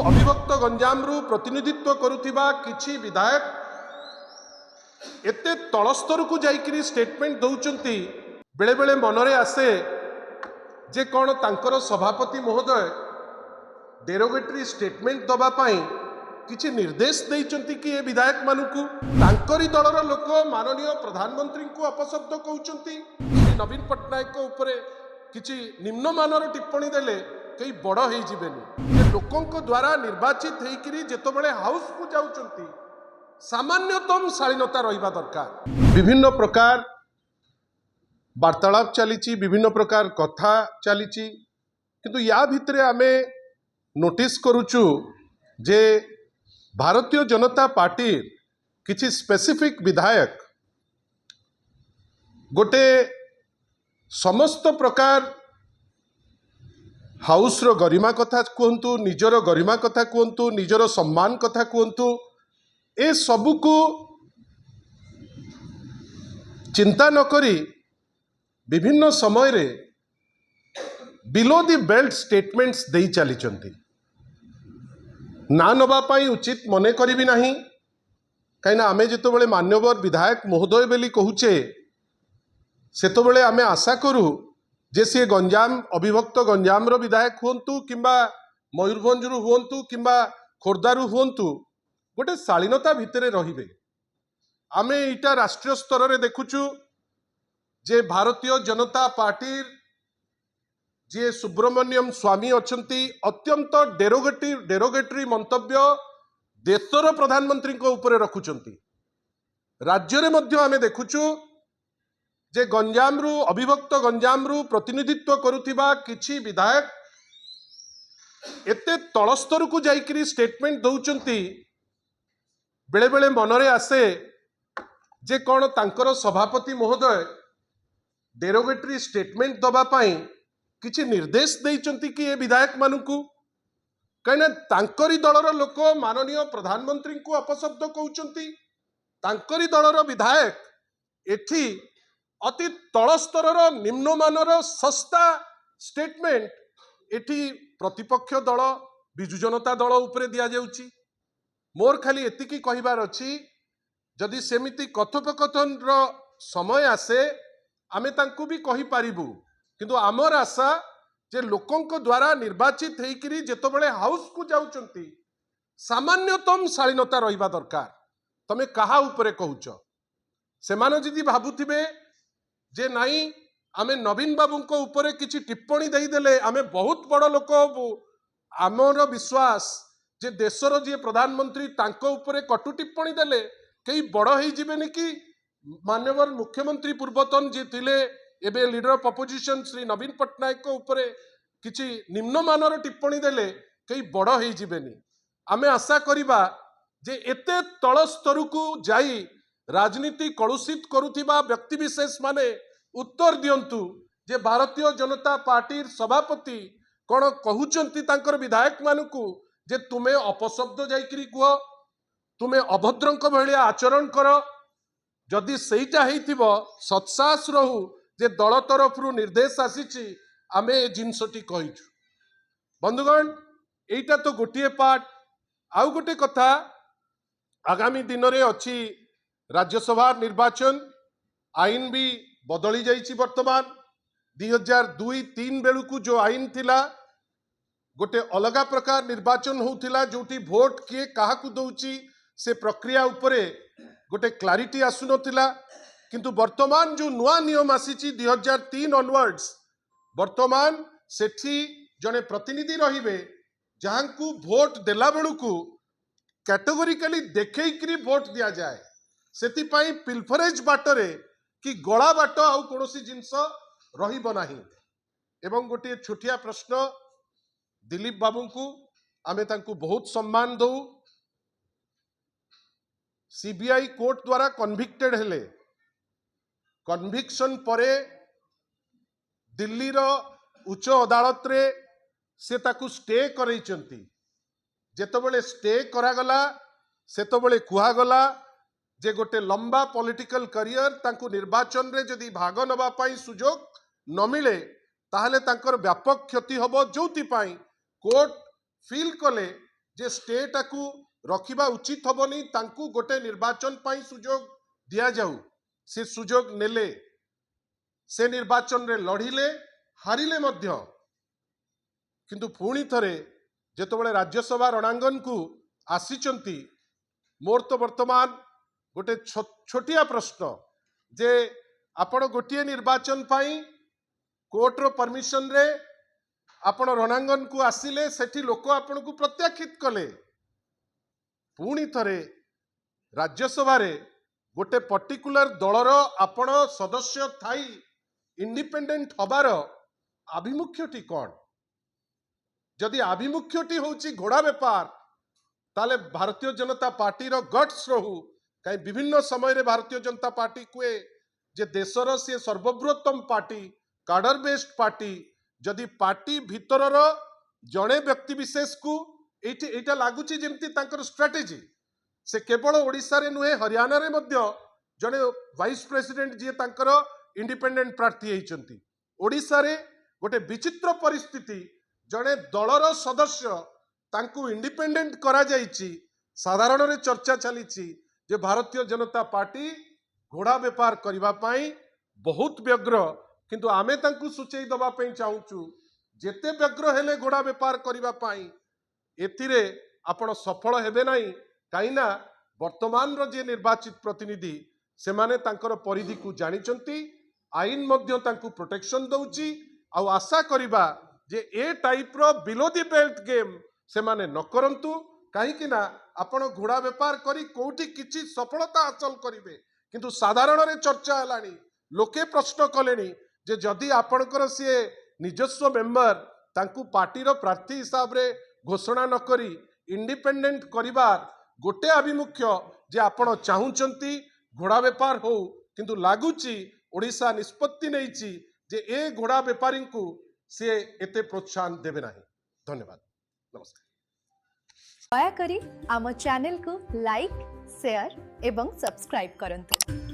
अविभक्त गंजामरू प्रतिनिधित्व करुथिबा किछि विधायक एते तलस्तर को जाइकरी स्टेटमेंट दौचंती बेले बेले मनरे आसे जे कौन तांकर सभापति महोदय डेरोगेटरी स्टेटमेंट दबा पाई किछि निर्देश देइचंती कि ए विधायक मानकू तांकरी दलर लोक माननीय प्रधानमंत्री को अपशब्द कहउचंती। श्री नवीन पट्टनायक को ऊपरे किछि निम्नमानर टिप्पणी देले कई बड़ हो जिबेनी। लोकों द्वारा निर्वाचित होइकरी जेतबेले हाउस को जाउचंती सामान्यतम शालीनता रहिबा दरकार। विभिन्न प्रकार वार्तालाप चली, विभिन्न प्रकार कथा चली, किंतु या भितरे आमे नोटिस करुचु जे भारतीय जनता पार्टी किछि स्पेसिफिक विधायक गोटे समस्त प्रकार हाउस रो गरिमा कथा कहतु, निजर गरिमा कथा कहतु, निजर सम्मान कथा कहतु, ए सबुकु चिंता न करी विभिन्न समय रे बिलो दी बेल्ट स्टेटमेंट्स दे चली ना नबा पाई उचित मने करी नहीं। कहीं आमे जिते मान्यवर विधायक महोदय बेली कहूचे सेतबेले आमे आशा करूँ जे सी गंजाम अविभक्त गंजाम रो विधायक हुंतु किंबा मयूरभंज हुंतु किंबा खोर्धारू हुंतु गोटे शालीनता भितरे रहिबे। आमे इटा राष्ट्रीय स्तर रे देखुचु जे भारतीय जनता पार्टी जे सुब्रमण्यम स्वामी अछंती अत्यंत डेरोगेटरी मंतव्य देशर प्रधानमंत्री को ऊपर रखुचंती। राज्य रे मध्य आमे देखुचु जे गंजामरू अविभक्त गंजामरू प्रतिनिधित्व करुथिबा किछि विधायक एते तलस्तर को जाइकरी स्टेटमेंट दौचंती बेले बेले मनरे आसे जे कौन तांकर सभापति महोदय डेरोगेटरी स्टेटमेंट दबा पाई किछि निर्देश देइचंती कि ए विधायक मानकू कहीं तांकरी दलर लोक माननीय प्रधानमंत्री को अपशब्द कहउचंती। तांकरी दलर विधायक एठी अति तलस्तर निम्नमानर सस्ता स्टेटमेंट एठी प्रतिपक्ष दल बिजु जनता दल उपरे दिया जाउची। मोर खाली एतिकी कहिबार अछि जदि सेमिति कथोपकथन रो समय आसे आमे तांकू भी कहि पारिबु, किंतु आमर आशा जे लोकों द्वारा निर्वाचित होइकरी जेतबेले हाउस को जाउचंती सामान्यतम शालीनता रहिबा दरकार। तमे कहा उपरे कहूच से माने जदि भाबुथिबे जे नाई आमे नवीन बाबू को ऊपर किछि टिप्पणी देई देले आमे बहुत बड़ लोक आमर विश्वास जे देशर जे प्रधानमंत्री तांको ऊपर कटु टिप्पणी देले कई बड़ हो जिबेनी कि माननीय मुख्यमंत्री पूर्वतन जे थिले एबे लीडर ऑफ अपोजिशन श्री नवीन पट्टनायक को ऊपर किछि निम्नमानर टिप्पणी देले कई बड़ हो जिबेनी। आमे आशा करिबा जे एते तल स्तर को जाई राजनीति कलुषित करुथिबा व्यक्ति विशेष माने उत्तर दियंतु जे भारतीय जनता पार्टी सभापति कौन कहउचंती तांकर विधायक मानकू जे तुमे अपशब्द जाइकरी कुह, तुमे अभद्रंक भलिया आचरण कर। जदि सेईटा हेइथिबो सत्साहस रहू जे दल तरफ निर्देश आसीची आमे ए जिनसटी कहिछु। बंधुगण एइटा तो गोटे पार्ट। आउ गोटे कथा आगामी दिन रे अछि राज्यसभा निर्वाचन। आईन भी बदली जाइछि। वर्तमान 2002-3 बेलू को जो आईन थिला गोटे अलगा प्रकार निर्वाचन होउथिला जोटी भोट किए काहाकू दउची से प्रक्रिया उपरे गोटे क्लारिटी आसुनथिला। किंतु वर्तमान जो नुआ नियम आसीची 2003 ऑनवर्ड्स वर्तमान सेठी जने प्रतिनिधि रहिबे जहांकू भोट देला बेलू कैटेगोरिकली देखैकरी भोट दिया जाए। सेति पाई पिल्फरेज बाटरे कि गला बाट आउ कोनोसी जिंस रहिबो नाही। एवं गोटे छोटिया प्रश्न दिलीप बाबू को आमे तांकू बहुत सम्मान दऊ। सीबीआई कोर्ट द्वारा कन्विक्टेड हेले कन्विक्शन परे दिल्ली रो उच्च अदालत रे से ताकू स्टे करैचंती। जेतबेले स्टे करागला सेतबेले कुहागला जे गोटे लंबा पॉलिटिकल करियर तांकू निर्वाचन रे जदि भाग नबा पाई सुजोग न मिले ताहले तांकर व्यापक क्षति हबो। जोथि पाई कोर्ट फील कले जे स्टेट को रखिबा उचित हबनी तांकू गोटे निर्वाचन पाई सुजोग दिया जाऊ से सुजोग नेले से निर्वाचन रे लढ़िले हारिले मध्य किंतु पुणी थरे जेतबेले राज्यसभा रणांगन को आसीचंती मोर तो वर्तमान गोटे छोटिया प्रश्न जे आपण गोटे निर्वाचन पाई कोर्ट रो परमिशन रे आपण रणांगन को आसिले सेठी लोक आपण को प्रत्याखित कले पुणी थरे राज्यसभा रे गोटे पर्टिकुलर दलर आपण सदस्य थाई इंडिपेंडेंट हबार आभिमुख्यटी कौन जदि आभिमुख्यटी होची घोड़ा बेपार ताले भारतीय जनता पार्टी रो गट्स रहू कहीं विभिन्न समय रे भारतीय जनता पार्टी कुए जे देशर सी सर्वबृहत्तम पार्टी कार्डर बेस्ड पार्टी जदि पार्टी भितरर जड़े व्यक्ति विशेष को एटा लगुच जमती स्ट्राटेजी से केवल ओडिशा रे नुहे हरियाणा रे मध्य जड़े वाइस प्रेसिडेंट जी तांकर इंडिपेंडेंट प्रार्थी होइचंती ओडिशा रे गोटे विचित्र परिस्थिति जड़े दलर सदस्य तांकू इंडिपेंडेंट करा जाइछि साधारण रे चर्चा चली जे भारतीय जनता पार्टी घोड़ा बेपार करबा पाई बहुत व्यग्र किंतु आमे तांकू सूचई दबा पई चाहूचु जेते व्यग्र हेले घोड़ा बेपार करबा पाई एथिरे आपण सफल हेबे नाही काईना वर्तमान रो जे निर्वाचित प्रतिनिधि से माने तांकर परिधि को जानिचंती आईन मध्य तांकू प्रोटेक्शन दउची आ आशा करिबा जे ए टाइप रो बिलो दी बेल्ट गेम से माने न करंतु कहीं ना आपण घोड़ा बेपार करी कोठी किछि सफलता हासिल करिवे किंतु साधारण रे चर्चा हलानी लोके प्रश्न कलेनी जे जदि आपणकर सी निजस्व मेंबर तांकू पार्टी रो प्रार्थी हिसाब रे घोषणा न करी इंडिपेंडेंट करिबार गोटे आभिमुख्य जे आपण चाहूचंती घोड़ा बेपार हो किंतु लागुची ओडिशा निष्पत्ति नैची जे ए घोड़ा बेपारी को सी एते प्रोत्साहन देबे नाही। धन्यवाद नमस्कार। दयाकरी आम चैनल को लाइक शेयर एवं सब्सक्राइब करंतु।